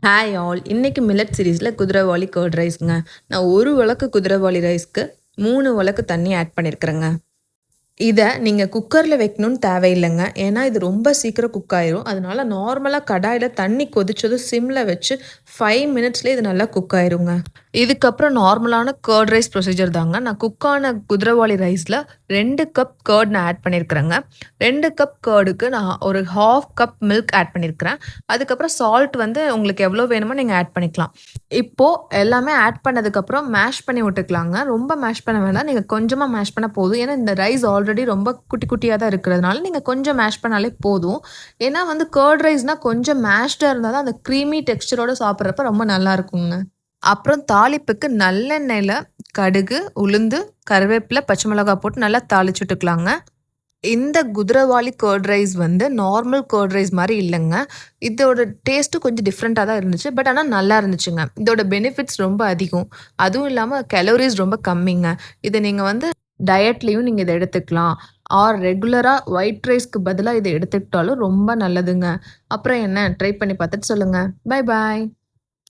Hi all. இன்னைக்கு millet சீரீஸில் குதிரைவாலி கர்ட் ரைஸ்ங்க. நான் ஒரு உலக்கு குதிரைவாலி ரைஸ்க்கு 3 உலக்கு தண்ணி ஆட் பண்ணியிருக்கிறேங்க. இதை நீங்கள் குக்கரில் வைக்கணும்னு தேவையில்லைங்க. ஏன்னா இது ரொம்ப சீக்கிரம் குக் ஆயிரும். அதனால நார்மலாக கடாயில் தண்ணி கொதிச்சதும் சிம்மில் வச்சு 5 மினிட்ஸ்லேயே இது நல்லா குக் ஆயிருங்க. இதுக்கப்புறம் நார்மலான கர்ட் ரைஸ் ப்ரொசீஜர் தாங்க. நான் குக்கான குதிரைவாலி ரைஸில் 2 கப் கர்ட் நான் ஆட் பண்ணியிருக்கிறேங்க. 2 கப் கர்டுக்கு நான் ஒரு 1/2 கப் மில்க் ஆட் பண்ணியிருக்கிறேன். அதுக்கப்புறம் சால்ட் வந்து உங்களுக்கு எவ்வளோ வேணுமோ நீங்கள் ஆட் பண்ணிக்கலாம். இப்போது எல்லாமே ஆட் பண்ணதுக்கப்புறம் மேஷ் பண்ணி விட்டுக்கலாங்க. ரொம்ப மேஷ் பண்ண வேண்டாம். நீங்கள் கொஞ்சமாக மேஷ் பண்ணால் போதும். ஏன்னா இந்த ரைஸ் ஆல்ரெடி ரொம்ப குட்டி குட்டியாக தான் இருக்கிறதுனால நீங்கள் கொஞ்சம் மேஷ் பண்ணாலே போதும். ஏன்னா வந்து கர்ட் ரைஸ்னால் கொஞ்சம் மேஷ்டாக இருந்தால் தான் அந்த க்ரீமி டெக்ஸ்சரோடு சாப்பிட்றப்ப ரொம்ப நல்லா இருக்குங்க. அப்புறம் தாளிப்புக்கு நல்லெண்ணெயில் கடுகு, உளுந்து, கருவேப்பிலை, பச்சை மிளகாய் போட்டு நல்லா தாளிச்சு விட்டுக்கலாங்க. இந்த குதிரைவாலி கர்ட் ரைஸ் வந்து நார்மல் கர்ட் ரைஸ் மாதிரி இல்லைங்க. இதோட டேஸ்ட்டு கொஞ்சம் டிஃப்ரெண்ட்டாக தான் இருந்துச்சு. பட் ஆனால் நல்லா இருந்துச்சுங்க. இதோட பெனிஃபிட்ஸ் ரொம்ப அதிகம். அதுவும் இல்லாமல் கலோரிஸ் ரொம்ப கம்மிங்க. இதை நீங்கள் வந்து டயட்லேயும் நீங்கள் இதை எடுத்துக்கலாம். ரெகுலராக ஒயிட் ரைஸ்க்கு பதிலாக இதை எடுத்துக்கிட்டாலும் ரொம்ப நல்லதுங்க. அப்புறம் என்ன, ட்ரை பண்ணி பார்த்துட்டு சொல்லுங்கள். Bye bye.